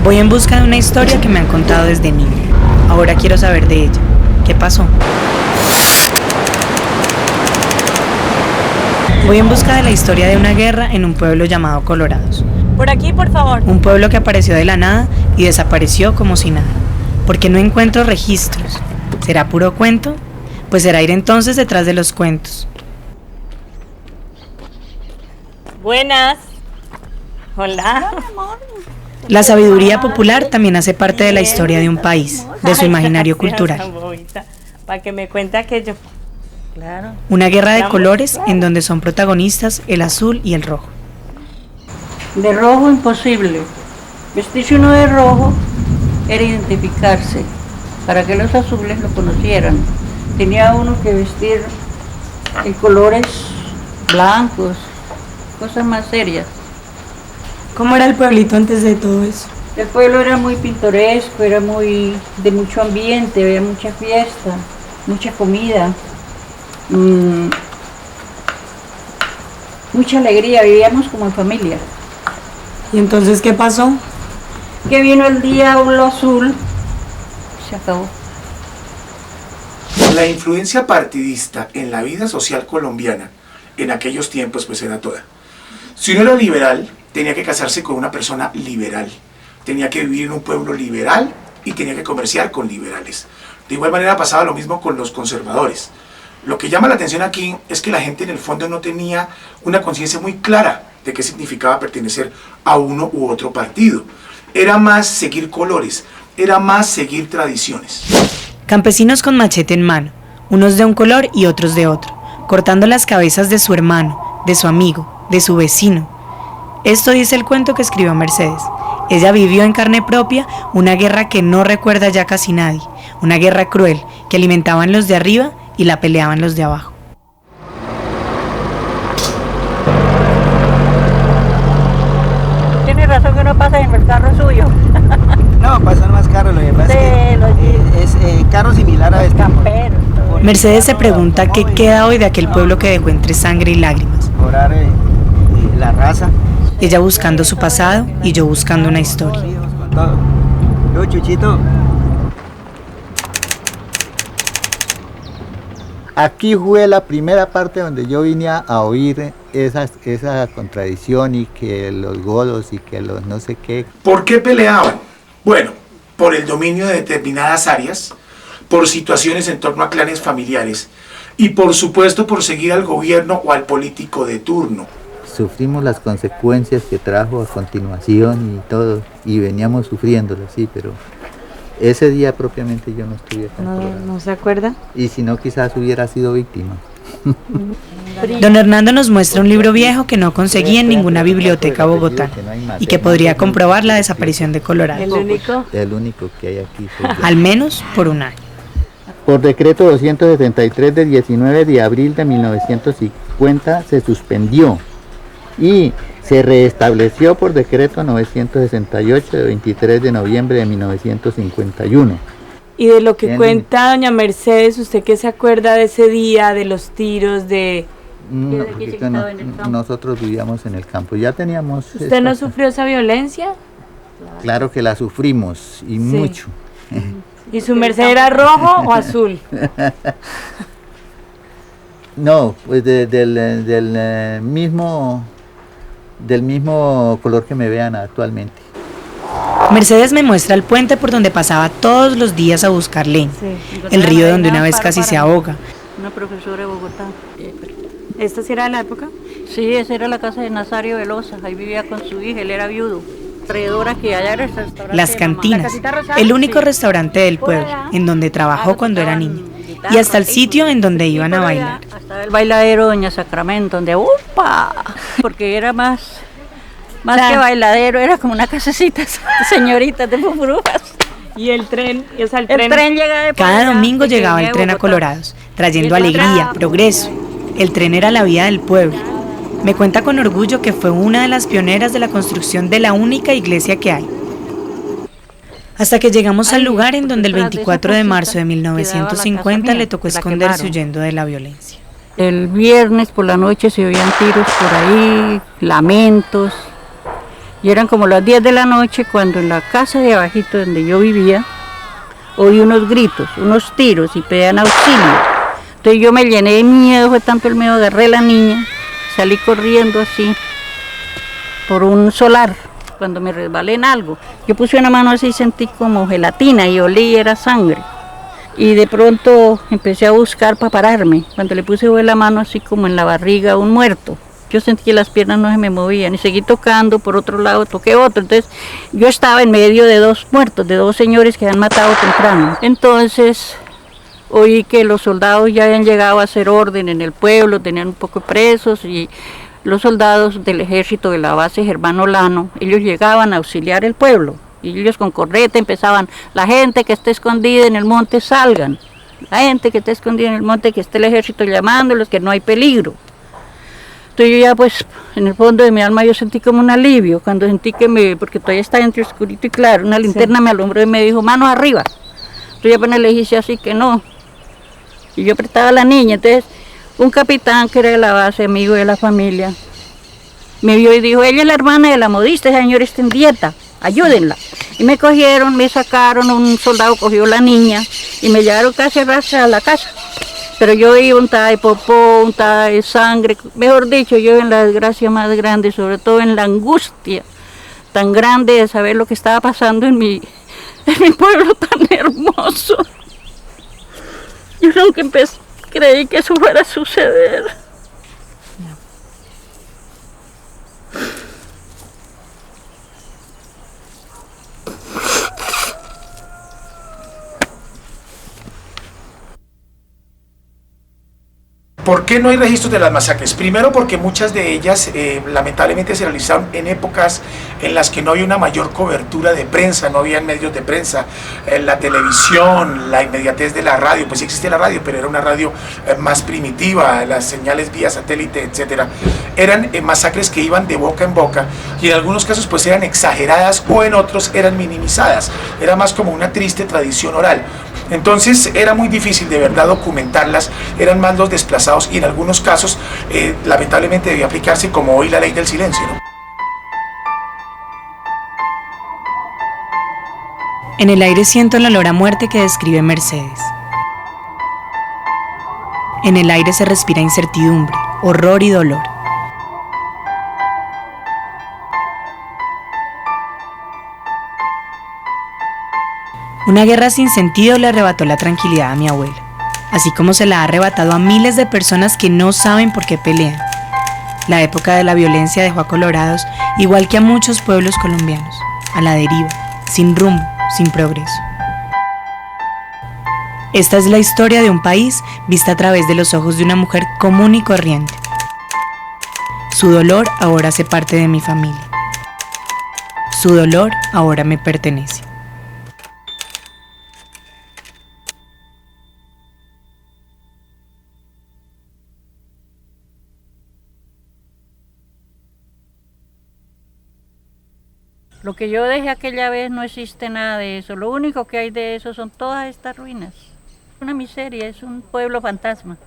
Voy en busca de una historia que me han contado desde niño. Ahora quiero saber de ella. ¿Qué pasó? Voy en busca de la historia de una guerra en un pueblo llamado Colorados. Por aquí, por favor. Un pueblo que apareció de la nada y desapareció como si nada. Porque no encuentro registros. ¿Será puro cuento? Pues será ir entonces detrás de los cuentos. Buenas. Hola. La sabiduría popular también hace parte de la historia de un país, de su imaginario cultural. Para que me cuente aquello. Claro. Una guerra de colores en donde son protagonistas el azul y el rojo. De rojo imposible. Vestirse uno de rojo era identificarse, para que los azules lo conocieran. Tenía uno que vestir en colores blancos, cosas más serias. ¿Cómo era el pueblito antes de todo eso? El pueblo era muy pintoresco, era muy de mucho ambiente, había mucha fiesta, mucha comida, mucha alegría, vivíamos como en familia. ¿Y entonces qué pasó? Que vino el diablo azul, se acabó. La influencia partidista en la vida social colombiana en aquellos tiempos pues era toda. Si uno era liberal, tenía que casarse con una persona liberal, tenía que vivir en un pueblo liberal y tenía que comerciar con liberales. De igual manera pasaba lo mismo con los conservadores. Lo que llama la atención aquí es que la gente en el fondo no tenía una conciencia muy clara de qué significaba pertenecer a uno u otro partido. Era más seguir colores, era más seguir tradiciones. Campesinos con machete en mano, unos de un color y otros de otro, cortando las cabezas de su hermano, de su amigo, de su vecino. Esto dice el cuento que escribió Mercedes. Ella vivió en carne propia una guerra que no recuerda ya casi nadie, una guerra cruel que alimentaban los de arriba y la peleaban los de abajo. Tiene razón que no pasa en el carro suyo. No, pasan más carros, lo que pasa es que es carro similar a este. Camperos. Mercedes se pregunta qué queda hoy de aquel pueblo que dejó entre sangre y lágrimas. Mejorar la raza. Ella buscando su pasado y yo buscando una historia. Con todo. Yo, Chuchito. Aquí fue la primera parte donde yo vine a oír esa contradicción y que los godos y que los no sé qué. ¿Por qué peleaban? Bueno, por el dominio de determinadas áreas, por situaciones en torno a clanes familiares y por supuesto por seguir al gobierno o al político de turno. Sufrimos las consecuencias que trajo a continuación y todo, y veníamos sufriéndolo, sí, pero ese día propiamente yo no estuve acá. ¿No se acuerda? Y si no, quizás hubiera sido víctima. Don Hernando nos muestra un libro viejo que no conseguía en ninguna biblioteca bogotana y que podría comprobar la desaparición de Colorado. ¿El único? El único que hay aquí. Al menos por un año. Por decreto 273 del 19 de abril de 1950 se suspendió y se restableció por decreto 968 de 23 de noviembre de 1951. Y de lo que cuenta doña Mercedes, ¿usted qué se acuerda de ese día, de los tiros, de...? Nosotros vivíamos en el campo, ya teníamos... ¿Usted no sufrió esa violencia? Claro que la sufrimos, y mucho. ¿Y su merced era rojo o azul? No, pues del mismo color que me vean actualmente. Mercedes me muestra el puente por donde pasaba todos los días a buscar leña, el río donde una vez casi se ahoga. Una profesora de Bogotá. ¿Esta sí era de la época? Sí, esa era la casa de Nazario Velosa, ahí vivía con su hija, él era viudo. Traidora que allá era el restaurante. Las cantinas, el único restaurante del pueblo, en donde trabajó cuando era niña, y hasta el sitio en donde iban a bailar. Hasta el bailadero Doña Sacramento, donde ¡upa! Porque era más que bailadero, era como una casecita, señoritas de pupurufas. Y el tren, el tren llegaba de Cada domingo llegaba el tren a Colorados, trayendo alegría, progreso. El tren era la vida del pueblo. Me cuenta con orgullo que fue una de las pioneras de la construcción de la única iglesia que hay. Hasta que llegamos al lugar en donde el 24 de marzo de 1950 le tocó esconderse huyendo de la violencia. El viernes por la noche se oían tiros por ahí, lamentos. Y eran como las 10 de la noche cuando en la casa de abajito donde yo vivía, oí unos gritos, unos tiros y pedían auxilio. Entonces yo me llené de miedo, fue tanto el miedo, agarré a la niña, salí corriendo así por un solar, cuando me resbalé en algo. Yo puse una mano así y sentí como gelatina y olí, era sangre. Y de pronto empecé a buscar para pararme. Cuando le puse la mano así como en la barriga a un muerto, yo sentí que las piernas no se me movían y seguí tocando, por otro lado toqué otro. Entonces yo estaba en medio de dos muertos, de dos señores que habían matado temprano. Entonces oí que los soldados ya habían llegado a hacer orden en el pueblo, tenían un poco de presos y los soldados del ejército de la base Germano Lano, ellos llegaban a auxiliar el pueblo. Y ellos con correta empezaban, la gente que esté escondida en el monte salgan, la gente que esté escondida en el monte, que esté el ejército llamándolos, que no hay peligro. Entonces yo ya pues en el fondo de mi alma yo sentí como un alivio, cuando sentí que porque todavía estaba entre oscurito y claro, una linterna me alumbró y me dijo, manos arriba. Entonces yo apenas le dije así que no, y yo apretaba a la niña. Entonces un capitán que era de la base, amigo de la familia, me vio y dijo, ella es la hermana de la modista, esa señora está en dieta, ayúdenla. Y me cogieron, me sacaron, un soldado cogió la niña y me llevaron casi a la casa. Pero yo iba untada de popó, untada de sangre, mejor dicho, yo en la desgracia más grande, sobre todo en la angustia tan grande de saber lo que estaba pasando en mi pueblo tan hermoso. Yo nunca creí que eso fuera a suceder. ¿Por qué no hay registros de las masacres? Primero porque muchas de ellas lamentablemente se realizaron en épocas en las que no había una mayor cobertura de prensa, no había medios de prensa, la televisión, la inmediatez de la radio, pues sí existe la radio, pero era una radio más primitiva, las señales vía satélite, etcétera. Eran masacres que iban de boca en boca y en algunos casos pues eran exageradas o en otros eran minimizadas, era más como una triste tradición oral. Entonces era muy difícil de verdad documentarlas, eran más los desplazados y en algunos casos lamentablemente debía aplicarse como hoy la ley del silencio, ¿no? En el aire siento el olor a muerte que describe Mercedes. En el aire se respira incertidumbre, horror y dolor. Una guerra sin sentido le arrebató la tranquilidad a mi abuela, así como se la ha arrebatado a miles de personas que no saben por qué pelean. La época de la violencia dejó a Colorados, igual que a muchos pueblos colombianos, a la deriva, sin rumbo, sin progreso. Esta es la historia de un país vista a través de los ojos de una mujer común y corriente. Su dolor ahora hace parte de mi familia. Su dolor ahora me pertenece. Lo que yo dejé aquella vez no existe nada de eso, lo único que hay de eso son todas estas ruinas. Una miseria, es un pueblo fantasma.